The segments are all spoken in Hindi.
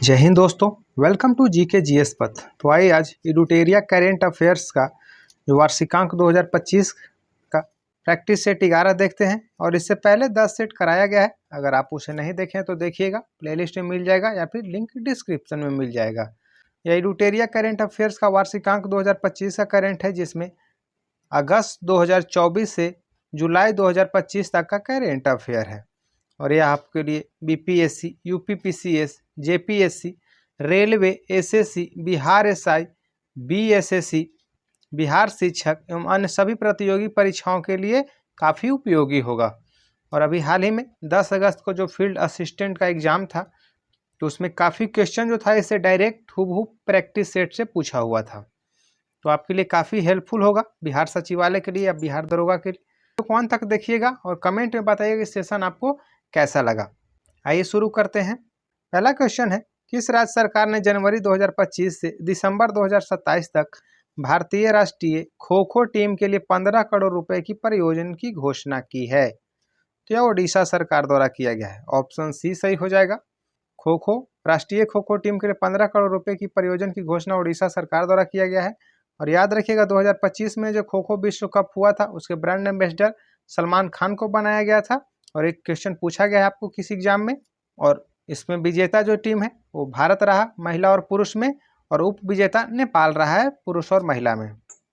जय हिंद दोस्तों, वेलकम टू जीके जीएस पथ। तो आइए आज इडुटेरिया करेंट अफेयर्स का जो वार्षिकांक 2025 का प्रैक्टिस सेट 11 देखते हैं। और इससे पहले 10 सेट कराया गया है। अगर आप उसे नहीं देखें तो देखिएगा, प्लेलिस्ट में मिल जाएगा या फिर लिंक डिस्क्रिप्शन में मिल जाएगा। यह इडुटेरिया करेंट अफेयर्स का वार्षिकांक 2025 का करेंट है, जिसमें अगस्त 2024 से जुलाई 2025 तक का करेंट अफेयर है। और यह आपके लिए BPSC, UPPCS, JPSC, railway, SSC, Bihar SI, BSSC, Bihar शिक्षक एवं अन्य सभी प्रतियोगी परीक्षाओं के लिए काफ़ी उपयोगी होगा। और अभी हाल ही में 10 अगस्त को जो फील्ड असिस्टेंट का एग्ज़ाम था, तो उसमें काफ़ी क्वेश्चन जो था इससे डायरेक्ट हूबहू प्रैक्टिस सेट से पूछा हुआ था। तो आपके लिए काफ़ी हेल्पफुल होगा बिहार सचिवालय के लिए या बिहार दरोगा के लिए। तो कौन तक देखिएगा और कमेंट में बताइएगा कि सेशन आपको कैसा लगा। आइए शुरू करते हैं। पहला क्वेश्चन है, किस राज्य सरकार ने जनवरी 2025 से दिसंबर 2027 तक भारतीय राष्ट्रीय खो खो टीम के लिए 15 करोड़ रुपए की परियोजना की घोषणा की है? तो यह ओडिशा सरकार द्वारा किया गया है। ऑप्शन सी सही हो जाएगा। खो खो राष्ट्रीय खो खो टीम के लिए 15 करोड़ रुपए की परियोजना की घोषणा ओडिशा सरकार द्वारा किया गया है। और याद रखिएगा 2025 में जो खो खो विश्व कप हुआ था, उसके ब्रांड एम्बेसडर सलमान खान को बनाया गया था। और एक क्वेश्चन पूछा गया है आपको किसी एग्जाम में, और इसमें विजेता जो टीम है वो भारत रहा महिला और पुरुष में, और उप विजेता नेपाल रहा है पुरुष और महिला में।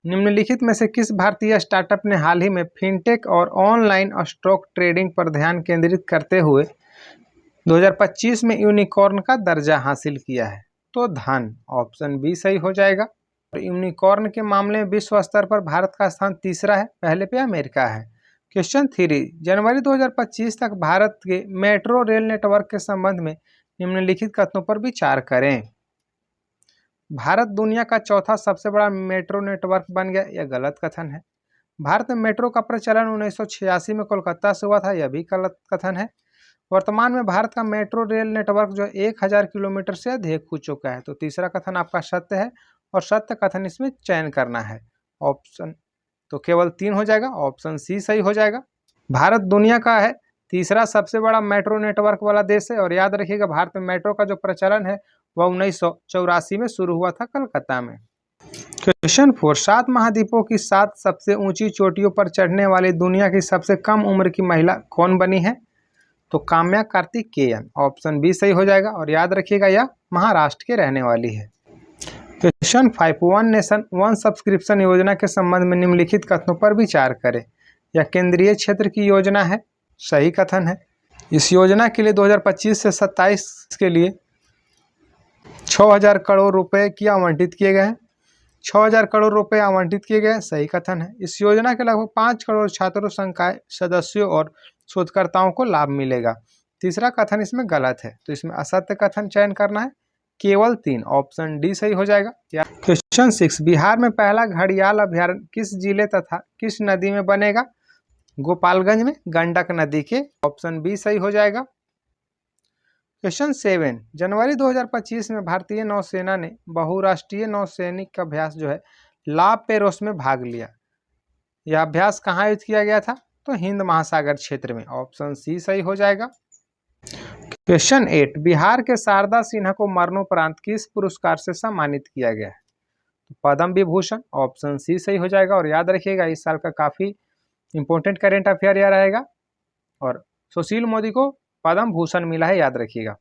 निम्नलिखित में से किस भारतीय स्टार्टअप ने हाल ही में फिनटेक और ऑनलाइन स्टॉक ट्रेडिंग पर ध्यान केंद्रित करते हुए 2025 में यूनिकॉर्न का दर्जा हासिल किया है? तो धन, ऑप्शन बी सही हो जाएगा। यूनिकॉर्न के मामले में विश्व स्तर पर भारत का स्थान तीसरा है, पहले पे अमेरिका है। क्वेश्चन 3, जनवरी 2025 तक भारत के मेट्रो रेल नेटवर्क के संबंध में निम्नलिखित कथनों पर विचार करें। भारत दुनिया का चौथा सबसे बड़ा मेट्रो नेटवर्क बन गया, यह गलत कथन है। भारत में मेट्रो का प्रचलन 1986 में कोलकाता से हुआ था, यह भी गलत कथन है। वर्तमान में भारत का मेट्रो रेल नेटवर्क जो 1000 किलोमीटर से अधिक हो चुका है। तो तीसरा कथन आपका सत्य है, और सत्य कथन इसमें चयन करना है। ऑप्शन तो केवल 3 हो जाएगा, ऑप्शन सी सही हो जाएगा। भारत दुनिया का है तीसरा सबसे बड़ा मेट्रो नेटवर्क वाला देश है। और याद रखिएगा, भारत में मेट्रो का जो प्रचलन है वह 1984 में शुरू हुआ था कलकत्ता में। क्वेश्चन 4, 7 महाद्वीपों की 7 सबसे ऊंची चोटियों पर चढ़ने वाली दुनिया की सबसे कम उम्र की महिला कौन बनी है? तो काम्या कार्तिकेयन, ऑप्शन बी सही हो जाएगा। और याद रखिएगा, यह महाराष्ट्र के रहने वाली है। Question 5, one nation one subscription योजना के संबंध में निम्नलिखित कथनों पर विचार करें। यह केंद्रीय क्षेत्र की योजना है, सही कथन है। इस योजना के लिए 2025 से 27 के लिए 6000 करोड़ रुपए की आवंटित किए गए हैं। 6000 करोड़ रुपए आवंटित किए गए, सही कथन है। इस योजना के लगभग 5 करोड़ छात्रों, संकाय सदस्यों और शोधकर्ताओं को लाभ मिलेगा। तीसरा कथन इसमें गलत है, तो इसमें असत्य कथन चयन करना है, केवल 3, ऑप्शन डी सही हो जाएगा। क्वेश्चन 6, बिहार में पहला घड़ियाल अभ्यारण्य किस जिले तथा किस नदी में बनेगा? गोपालगंज में, गंडक नदी के, ऑप्शन बी सही हो जाएगा। क्वेश्चन 7, जनवरी 2025 में भारतीय नौसेना ने बहुराष्ट्रीय नौसैनिक अभ्यास जो है ला पेरोस में भाग लिया। यह अभ्यास कहाँ आयोजित किया गया था? तो हिंद महासागर क्षेत्र में, ऑप्शन सी सही हो जाएगा। क्वेश्चन 8, बिहार के शारदा सिन्हा को मरणोपरांत किस पुरस्कार से सम्मानित किया गया है? पद्म विभूषण, ऑप्शन सी सही हो जाएगा। और याद रखिएगा, इस साल का काफी इंपॉर्टेंट करेंट अफेयर यह रहेगा। और सुशील मोदी को पद्म भूषण मिला है, याद रखिएगा।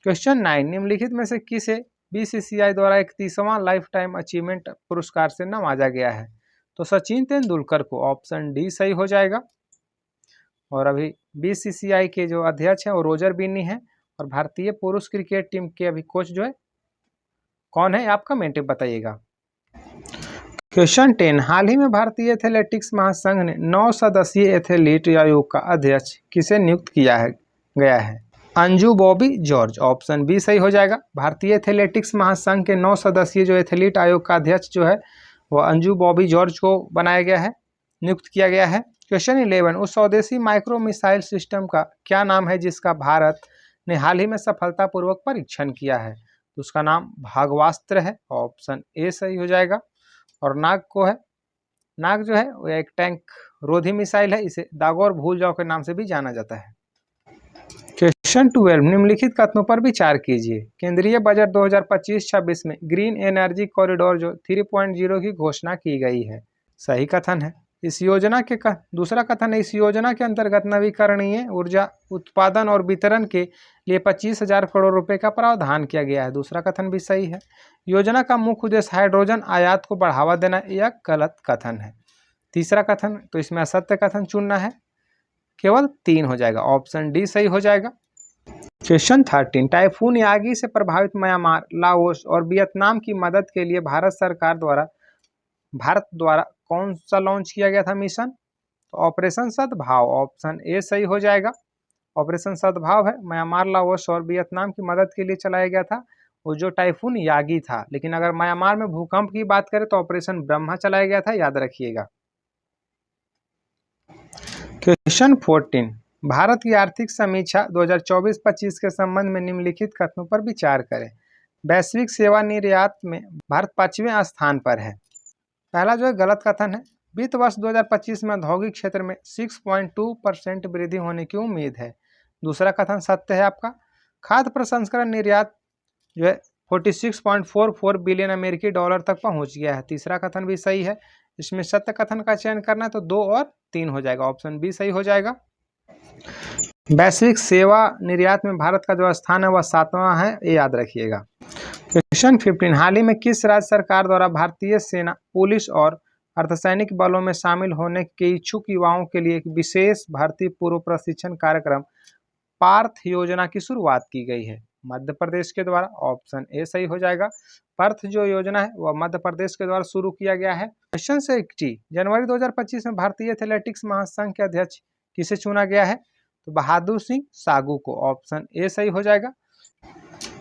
क्वेश्चन 9, निम्नलिखित में से किसे बीसीसीआई द्वारा 31वां लाइफ टाइम अचीवमेंट पुरस्कार से नवाजा गया है? तो सचिन तेंदुलकर को, ऑप्शन डी सही हो जाएगा। और अभी बीसीसीआई के जो अध्यक्ष हैं वो रोजर बिन्नी हैं। और भारतीय पुरुष क्रिकेट टीम के अभी कोच जो है कौन है, आप कमेंट में बताइएगा। क्वेश्चन 10, हाल ही में भारतीय एथलेटिक्स महासंघ ने 9 सदस्यीय एथलीट आयोग का अध्यक्ष किसे नियुक्त किया है गया है? अंजू बॉबी जॉर्ज, ऑप्शन बी सही हो जाएगा। भारतीय एथलेटिक्स महासंघ के 9 सदस्यीय जो एथलीट आयोग का अध्यक्ष जो है वह अंजू बॉबी जॉर्ज को बनाया गया है, नियुक्त किया गया है। क्वेश्चन 11, उस स्वदेशी माइक्रो मिसाइल सिस्टम का क्या नाम है जिसका भारत ने हाल ही में सफलतापूर्वक परीक्षण किया है? तो उसका नाम भागवास्त्र है, ऑप्शन ए सही हो जाएगा। और नाग को है, नाग जो है वो एक टैंक रोधी मिसाइल है, इसे दागोर भूल जाओ के नाम से भी जाना जाता है। क्वेश्चन क्वेश्चन 12 निम्नलिखित कथनों पर विचार कीजिए। केंद्रीय बजट 2025-26 में ग्रीन एनर्जी कॉरिडोर जो 3.0 की घोषणा की गई है, सही कथन है। इस योजना के दूसरा कथन है, इस योजना के अंतर्गत नवीकरणीय ऊर्जा उत्पादन और वितरण के लिए 25,000 करोड़ रुपए का प्रावधान किया गया है, दूसरा कथन भी सही है। योजना का मुख्य उद्देश्य हाइड्रोजन आयात को बढ़ावा देना, यह गलत कथन है। तीसरा कथन, तो इसमें असत्य कथन चुनना है, केवल 3 हो जाएगा, ऑप्शन डी सही हो जाएगा। क्वेश्चन 13 टाइफून यागी से प्रभावित म्यांमार, लाओस और वियतनाम की मदद के लिए भारत द्वारा कौन सा लॉन्च किया गया था मिशन? तो ऑपरेशन सद्भाव, ऑप्शन ए सही हो जाएगा। ऑपरेशन सद्भाव है, म्यांमार, लाओस और वियतनाम की मदद के लिए चलाया गया था, वो जो टाइफून यागी था। लेकिन अगर म्यांमार में भूकंप की बात करें तो ऑपरेशन ब्रह्मा चलाया गया था, याद रखिएगा। क्वेश्चन 14 भारत की आर्थिक समीक्षा 2024-25 के संबंध में निम्नलिखित कथनों पर विचार करें। वैश्विक सेवा निर्यात में भारत 5वें स्थान पर है। पहला जो है गलत कथन है। वित्त वर्ष 2025 में औद्योगिक क्षेत्र में 6.2% वृद्धि होने की उम्मीद है, दूसरा कथन सत्य है आपका। खाद्य प्रसंस्करण निर्यात जो है 46.44 बिलियन अमेरिकी डॉलर तक पहुंच गया है, तीसरा कथन भी सही है। इसमें सत्य कथन का चयन करना है तो 2 और 3 हो जाएगा, ऑप्शन बी सही हो जाएगा। वैश्विक सेवा निर्यात में भारत का जो स्थान है वह 7वां है, ये याद रखिएगा। क्वेश्चन 15 हाल ही में किस राज्य सरकार द्वारा भारतीय सेना, पुलिस और अर्धसैनिक बलों में शामिल होने के इच्छुक युवाओं के लिए एक विशेष भर्ती पूर्व प्रशिक्षण कार्यक्रम पार्थ योजना की शुरुआत की गई है? मध्य प्रदेश के द्वारा, ऑप्शन ए सही हो जाएगा। पार्थ जो योजना है वह मध्य प्रदेश के द्वारा शुरू किया गया है। क्वेश्चन 60 जनवरी 2025 में भारतीय एथलेटिक्स महासंघ के अध्यक्ष किसे चुना गया है? तो बहादुर सिंह सागू को, ऑप्शन ए सही हो जाएगा।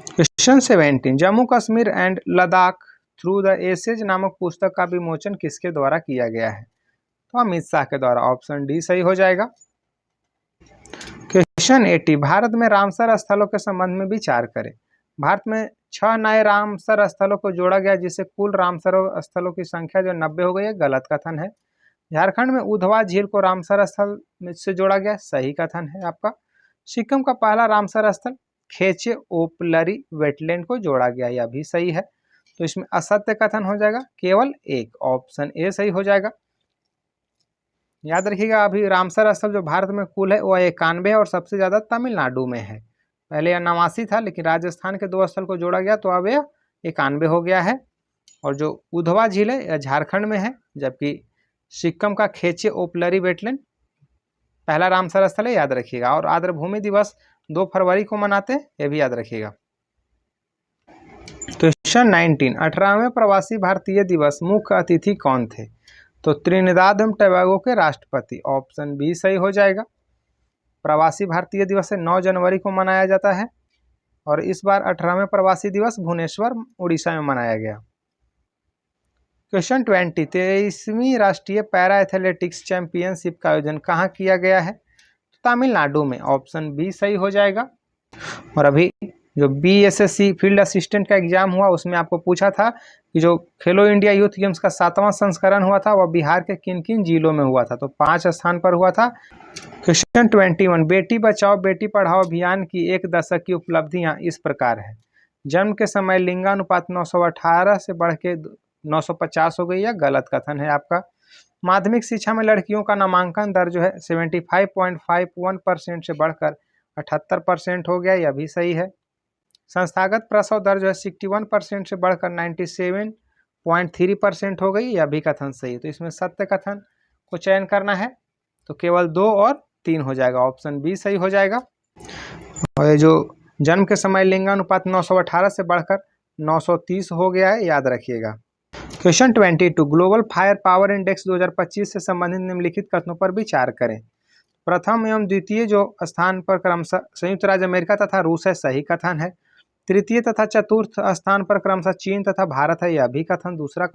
Question 17 Jammu Kashmir and Ladakh through the ages नामक पुस्तक का विमोचन किसके द्वारा किया गया है? तो अमित शाह के द्वारा, ऑप्शन डी सही हो जाएगा। क्वेश्चन 80 भारत में रामसर स्थलों के संबंध में विचार करें। भारत में 6 नए रामसर स्थलों को जोड़ा गया, जिससे कुल रामसर स्थलों की संख्या जो 90 हो गई है, गलत कथन है। झारखंड में उधवा झील को रामसर स्थल से जोड़ा गया, सही कथन है आपका। सिक्किम का पहला रामसर स्थल खेचे ओपलरी वेटलैंड को जोड़ा गया, यह भी सही है। तो इसमें असत्य कथन हो जाएगा, केवल एक, ऑप्शन ए सही हो जाएगा। याद रखिएगा अभी रामसर स्थल जो भारत में कुल है वह 91 है और सबसे ज्यादा तमिलनाडु में है। पहले यह 89 था, लेकिन राजस्थान के 2 स्थल को जोड़ा गया तो अब यह 91 हो गया है। और जो उधवा झील है यह झारखंड में है, जबकि सिक्किम का खेचे ओपलरी वेटलैंड पहला रामसर स्थल है, याद रखिएगा। और आर्द्रभूमि दिवस 2 फरवरी को मनाते हैं, यह भी याद रखिएगा। क्वेश्चन 19 18वें प्रवासी भारतीय दिवस मुख्य अतिथि कौन थे? तो त्रिनिदाद एवं टोबैगो के राष्ट्रपति, ऑप्शन बी सही हो जाएगा। प्रवासी भारतीय दिवस 9 जनवरी को मनाया जाता है और इस बार 18वें प्रवासी दिवस भुवनेश्वर उड़ीसा में मनाया गया। क्वेश्चन 20 23वीं राष्ट्रीय पैरा एथलेटिक्स चैंपियनशिप का आयोजन कहाँ किया गया है? तमिलनाडु में, ऑप्शन बी सही हो जाएगा। और अभी जो BSSC फील्ड असिस्टेंट का एग्जाम हुआ उसमें आपको पूछा था कि जो खेलो इंडिया यूथ गेम्स का 7वां संस्करण हुआ था वह बिहार के किन किन जिलों में हुआ था? तो 5 स्थान पर हुआ था। क्वेश्चन 21 बेटी बचाओ बेटी पढ़ाओ अभियान की 1 दशक की उपलब्धियां इस प्रकार है। जन्म के समय लिंगानुपात 918 से बढ़ के 950 हो गई, या गलत कथन है आपका। माध्यमिक शिक्षा में लड़कियों का नामांकन दर जो है 75.51% से बढ़कर 78% हो गया, यह भी सही है। संस्थागत प्रसव दर जो है 61% से बढ़कर 97.3% हो गई, यह भी कथन सही है। तो इसमें सत्य कथन को चयन करना है तो केवल 2 और 3 हो जाएगा, ऑप्शन बी सही हो जाएगा। और ये जो जन्म के समय लिंगानुपात 918 से बढ़कर 930 हो गया है, याद रखिएगा। Question 22 global fire power index 2025 से संबंधित निम्नलिखित कथनों पर विचार करें। प्रथम एवं द्वितीय जो स्थान पर क्रमशः संयुक्त राज्य अमेरिका तथा रूस है, सही कथन है। तृतीय तथा चतुर्थ स्थान पर क्रमशः चीन तथा भारत है, यह भी कथन दूसरा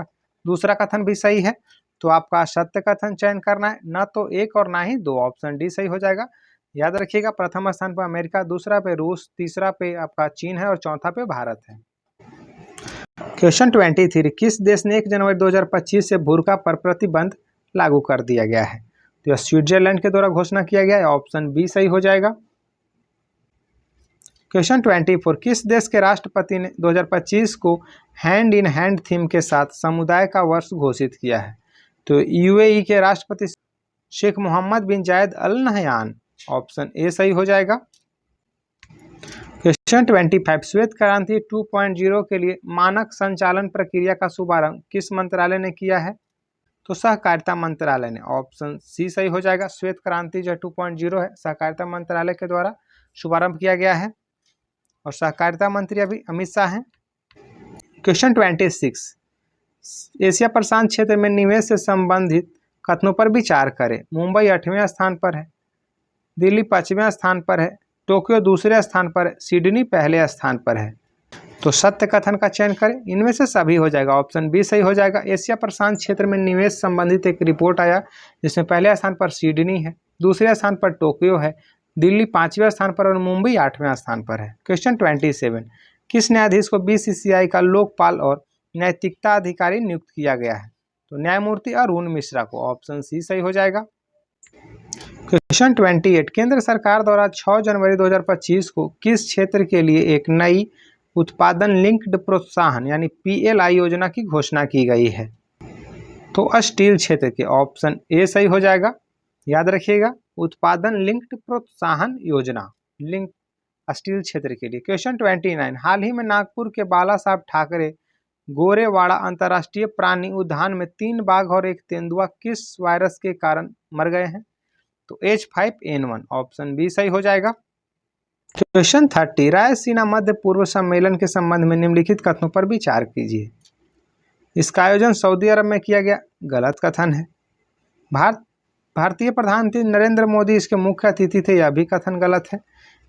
कथन भी सही है। तो आपका सत्य कथन चयन करना है, न तो 1 और ना ही 2, ऑप्शन डी सही हो जाएगा। याद रखिएगा प्रथम स्थान पर अमेरिका, दूसरा पे रूस, तीसरा पे आपका चीन है और चौथा पे भारत है। क्वेश्चन 23 किस देश ने 1 जनवरी 2025 से बुर्का पर प्रतिबंध लागू कर दिया गया है? तो यह स्विट्जरलैंड के द्वारा घोषणा किया गया है, ऑप्शन बी सही हो जाएगा। क्वेश्चन 24, किस देश के राष्ट्रपति ने 2025 को हैंड इन हैंड थीम के साथ समुदाय का वर्ष घोषित किया है? तो यूएई के राष्ट्रपति शेख मोहम्मद बिन जायद अल नहयान। ऑप्शन ए सही हो जाएगा। क्वेश्चन 25, श्वेत क्रांति 2.0 के लिए मानक संचालन प्रक्रिया का शुभारंभ किस मंत्रालय ने किया है? तो सहकारिता मंत्रालय ने। ऑप्शन सी सही हो जाएगा। श्वेत क्रांति जो 2.0 है सहकारिता मंत्रालय के द्वारा शुभारंभ किया गया है और सहकारिता मंत्री अभी अमित शाह हैं। क्वेश्चन 26, एशिया प्रशांत क्षेत्र में निवेश से संबंधित कथनों पर विचार करें। मुंबई 8वें स्थान पर है, दिल्ली 5वें स्थान पर है, टोक्यो दूसरे स्थान पर है, सिडनी पहले स्थान पर है। तो सत्य कथन का चयन करें, इनमें से सभी हो जाएगा। ऑप्शन बी सही हो जाएगा। एशिया प्रशांत क्षेत्र में निवेश संबंधित एक रिपोर्ट आया जिसमें पहले स्थान पर सिडनी है, दूसरे स्थान पर टोक्यो है, दिल्ली 5वें स्थान पर और मुंबई 8वें स्थान पर है। क्वेश्चन 27, किस न्यायाधीश को बीसीसीआई का लोकपाल और नैतिकता अधिकारी नियुक्त किया गया है? तो न्यायमूर्ति अरुण मिश्रा को। ऑप्शन सी सही हो जाएगा। क्वेश्चन 28, केंद्र सरकार द्वारा 6 जनवरी 2025 को किस क्षेत्र के लिए एक नई उत्पादन लिंक्ड प्रोत्साहन यानी पीएलआई योजना की घोषणा की गई है? तो स्टील क्षेत्र के। ऑप्शन ए सही हो जाएगा। याद रखिएगा, उत्पादन लिंक्ड प्रोत्साहन योजना लिंक स्टील क्षेत्र के लिए। क्वेश्चन 29, हाल ही में नागपुर के बाला साहब ठाकरे गोरेवाड़ा अंतर्राष्ट्रीय प्राणी उद्यान में 3 बाघ और 1 तेंदुआ किस वायरस के कारण मर गए हैं? तो H5N1। ऑप्शन बी सही हो जाएगा। क्वेश्चन 30, रायसीना मध्य पूर्व सम्मेलन के संबंध में निम्नलिखित कथनों पर विचार कीजिए। इसका आयोजन सऊदी अरब में किया गया, गलत कथन है। भारतीय प्रधानमंत्री नरेंद्र मोदी इसके मुख्य अतिथि थे, यह भी कथन गलत है।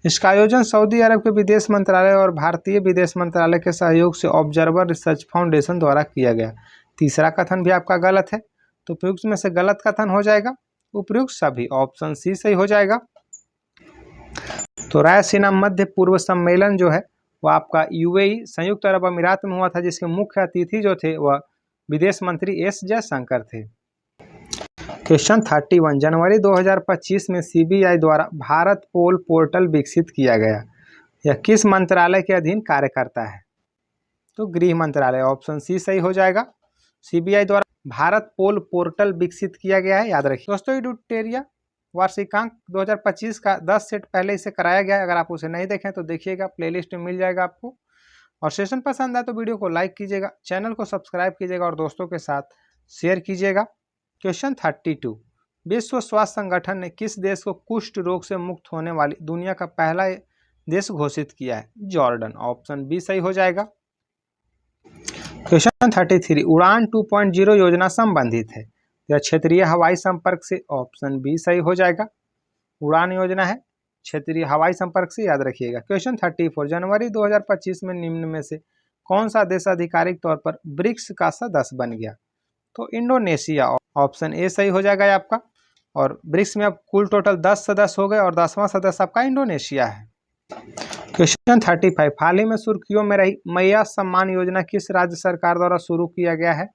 इसका आयोजन सऊदी अरब के विदेश मंत्रालय और भारतीय विदेश मंत्रालय के सहयोग से ऑब्जर्वर रिसर्च फाउंडेशन द्वारा किया गया। तीसरा कथन भी आपका गलत है, तो उपयुक्त में से गलत कथन हो जाएगा उपयुक्त सभी। ऑप्शन सी सही हो जाएगा। तो रायसीना मध्य पूर्व सम्मेलन जो है वह आपका यूएई संयुक्त अरब अमीरात में हुआ था, जिसके मुख्य अतिथि जो थे वह विदेश मंत्री एस जयशंकर थे। क्वेश्चन 31, जनवरी 2025 में सीबीआई द्वारा भारत पोल पोर्टल विकसित किया गया, यह किस मंत्रालय के अधीन कार्य करता है? तो गृह मंत्रालय। ऑप्शन सी सही हो जाएगा। सीबीआई द्वारा भारत पोल पोर्टल विकसित किया गया है, याद रखिए। दोस्तों, एडुटेरिया वार्षिकांक 2025 का 10 सेट पहले इसे कराया गया है, अगर आप उसे नहीं देखें तो देखिएगा, प्लेलिस्ट में मिल जाएगा आपको। और सेशन पसंद आए तो वीडियो को लाइक कीजिएगा, चैनल को सब्सक्राइब कीजिएगा और दोस्तों के साथ शेयर कीजिएगा। क्वेश्चन 32, विश्व स्वास्थ्य संगठन ने किस देश को कुष्ठ रोग से मुक्त होने वाली दुनिया का पहला देश घोषित किया है? जॉर्डन। ऑप्शन बी सही हो जाएगा। क्वेश्चन 33, उड़ान 2.0 योजना संबंधित है, यह क्षेत्रीय हवाई संपर्क से। ऑप्शन बी सही हो जाएगा। उड़ान योजना है क्षेत्रीय हवाई संपर्क से, याद रखिएगा। क्वेश्चन 34, जनवरी 2025 में निम्न में से कौन सा देश आधिकारिक तौर पर ब्रिक्स का सदस्य बन गया? तो इंडोनेशिया। ऑप्शन ए सही हो जाएगा आपका। और ब्रिक्स में अब कुल टोटल 10 सदस्य हो गए और 10वां सदस्य आपका इंडोनेशिया है। क्वेश्चन 35, हाल ही में सुर्खियों में रही मैया सम्मान योजना किस राज्य सरकार द्वारा शुरू किया गया है?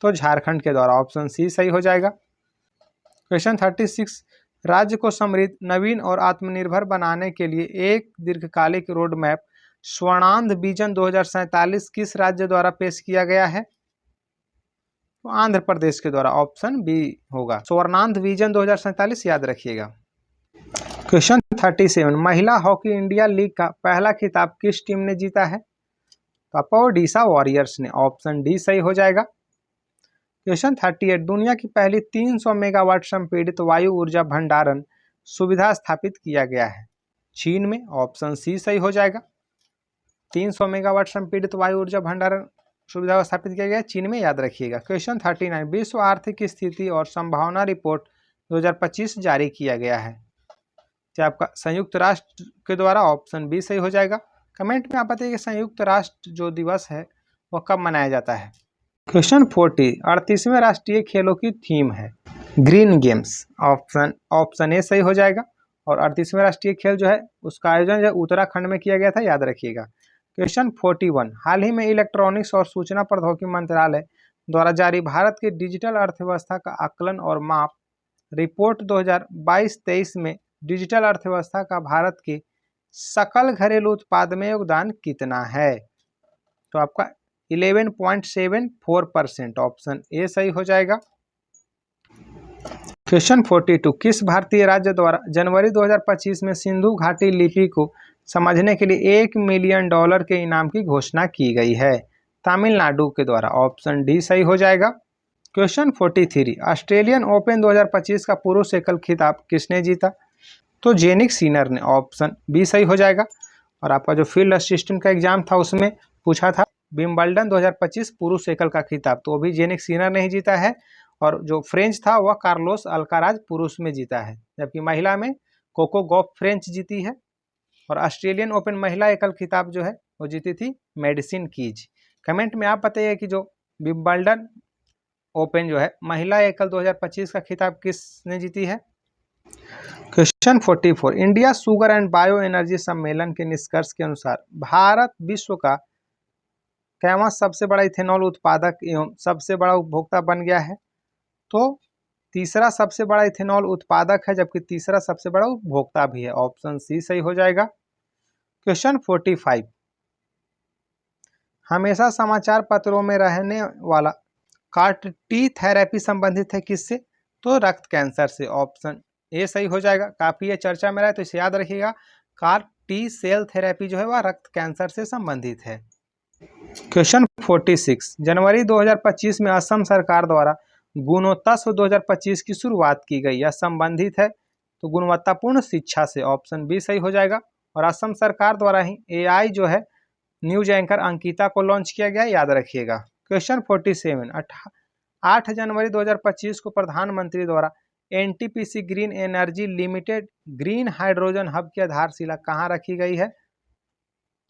तो झारखंड के द्वारा। ऑप्शन सी सही हो जाएगा। क्वेश्चन 36, राज्य को समृद्ध, नवीन और आत्मनिर्भर बनाने के लिए एक दीर्घकालिक रोड मैप स्वर्णांध विजन 2047 किस राज्य द्वारा पेश किया गया है? तो आंध्र प्रदेश के द्वारा। ऑप्शन बी होगा, स्वर्णांध विजन 2047, याद रखिएगा। क्वेश्चन 37, महिला हॉकी इंडिया लीग का पहला खिताब किस टीम ने जीता है? तो आपको ओडिशा वॉरियर्स ने। ऑप्शन डी सही हो जाएगा। क्वेश्चन 38, दुनिया की पहली 300 मेगावाट संपीड़ित वायु ऊर्जा भंडारण सुविधा स्थापित किया गया है, चीन में। ऑप्शन सी सही हो जाएगा। 300 मेगावाट संपीड़ित वायु ऊर्जा भंडारण सुविधा स्थापित किया गया है चीन में, याद रखिएगा। क्वेश्चन 39, विश्व आर्थिक स्थिति और संभावना रिपोर्ट 2025 जारी किया गया है, क्या आपका संयुक्त राष्ट्र के द्वारा। ऑप्शन बी सही हो जाएगा। कमेंट में आप बताइए कि संयुक्त राष्ट्र जो दिवस है वह कब मनाया जाता है? क्वेश्चन 40, 38वें राष्ट्रीय खेलों की थीम है ग्रीन गेम्स। ऑप्शन ए सही हो जाएगा। और 38वें राष्ट्रीय खेल जो है उसका आयोजन जो उत्तराखंड में किया गया था, याद रखिएगा। क्वेश्चन 41, हाल ही में इलेक्ट्रॉनिक्स और सूचना प्रौद्योगिकी मंत्रालय द्वारा जारी भारत की डिजिटल अर्थव्यवस्था का आकलन और माप रिपोर्ट 2022-23 में डिजिटल अर्थव्यवस्था का भारत के सकल घरेलू उत्पाद में योगदान कितना है? तो आपका 11.74%, ऑप्शन ए सही हो जाएगा। क्वेश्चन 42, किस भारतीय राज्य द्वारा जनवरी 2025 में सिंधु घाटी लिपि को समझने के लिए $1 मिलियन के इनाम की घोषणा की गई है? तमिलनाडु के द्वारा, ऑप्शन डी सही हो जाएगा। क्वेश्चन 43, ऑस्ट्रेलियन ओपन 2025 का पुरुष एकल खिताब किसने जीता? तो जेनिक सिनर ने, ऑप्शन बी सही हो जाएगा। और आपका जो फील्ड असिस्टेंट का एग्जाम था उसमें पूछा था विंबलडन 2025 पुरुष एकल का खिताब, तो अभी जेनिक सिनर ने ही जीता है। और जो फ्रेंच था वह कार्लोस अल्काराज पुरुष में जीता है, जबकि महिला में कोको गॉफ फ्रेंच जीती है। और ऑस्ट्रेलियन ओपन महिला एकल खिताब जो है वो जीती थी मेडिसिन कीज। कमेंट में आप बताइए कि जो विंबलडन ओपन जो है महिला एकल 2025 का खिताब किसने जीती है? Question 44, India sugar and bio energy सम्मेलन के निष्कर्ष के अनुसार भारत विश्व का कैवां सबसे बड़ा इथेनॉल उत्पादक एवं सबसे बड़ा उपभोक्ता बन गया है? तो तीसरा सबसे बड़ा इथेनॉल उत्पादक है, जबकि तीसरा सबसे बड़ा उपभोक्ता भी है, ऑप्शन सी सही हो जाएगा। क्वेश्चन 45, हमेशा समाचार पत्रों में रहने वाला CAR T थेरेपी संबंधित है किससे? तो रक्त कैंसर से, ऑप्शन ए सही हो जाएगा। काफी ये चर्चा में रहा है तो इसे याद रखिएगा, CAR T सेल थेरेपी जो है वह रक्त कैंसर से संबंधित है। क्वेश्चन 46, जनवरी 2025 में असम सरकार द्वारा गुणोत्सव 2025 की शुरुआत की गई, यह संबंधित है तो गुणवत्तापूर्ण शिक्षा से, ऑप्शन बी सही हो जाएगा। और असम सरकार द्वारा ही AI जो है न्यूज एंकर अंकिता को लॉन्च किया गया, याद रखिएगा। क्वेश्चन 47, 8 जनवरी 2025 को प्रधानमंत्री द्वारा NTPC green energy limited green hydrogen hub की आधारशिला कहाँ रखी गई है?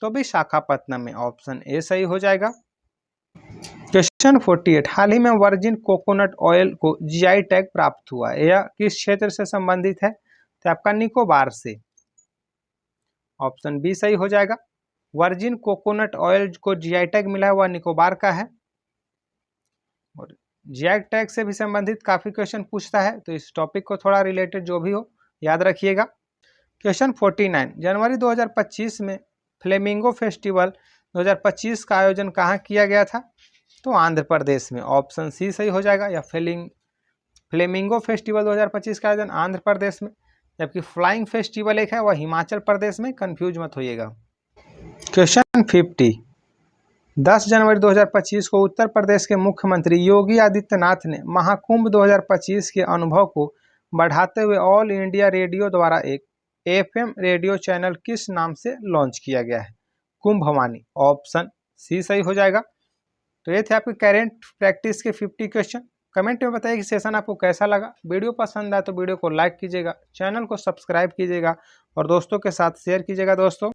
तो विशाखापत्तनम में, ऑप्शन ए सही हो जाएगा। क्वेश्चन 48, हाल ही में वर्जिन कोकोनट ऑयल को GI टैग प्राप्त हुआ, यह किस क्षेत्र से संबंधित है? तो आपका निकोबार से, ऑप्शन बी सही हो जाएगा। वर्जिन कोकोनट ऑयल को GI टैग मिला है वह निकोबार का है। और GI टैग से भी संबंधित काफी क्वेश्चन पूछता है, तो इस टॉपिक को थोड़ा रिलेटेड जो भी हो याद रखिएगा। क्वेश्चन 49, जनवरी 2025 में फ्लेमिंगो फेस्टिवल 2025 का आयोजन कहाँ किया गया था? तो आंध्र प्रदेश में, ऑप्शन सी सही हो जाएगा। या फ्लेमिंगो फेस्टिवल 2025 का आयोजन आंध्र प्रदेश में, जबकि फ्लाइंग फेस्टिवल एक है वह हिमाचल प्रदेश में, कंफ्यूज मत होइएगा। क्वेश्चन 50, 10 जनवरी 2025 को उत्तर प्रदेश के मुख्यमंत्री योगी आदित्यनाथ ने महाकुंभ 2025 के अनुभव को बढ़ाते हुए ऑल इंडिया रेडियो द्वारा एक FM रेडियो चैनल किस नाम से लॉन्च किया गया है? कुंभवानी, ऑप्शन सी सही हो जाएगा। तो ये थे आपके करेंट प्रैक्टिस के 50 क्वेश्चन। कमेंट में बताइए कि सेशन आपको कैसा लगा। वीडियो पसंद आए तो वीडियो को लाइक कीजिएगा, चैनल को सब्सक्राइब कीजिएगा और दोस्तों के साथ शेयर कीजिएगा। दोस्तों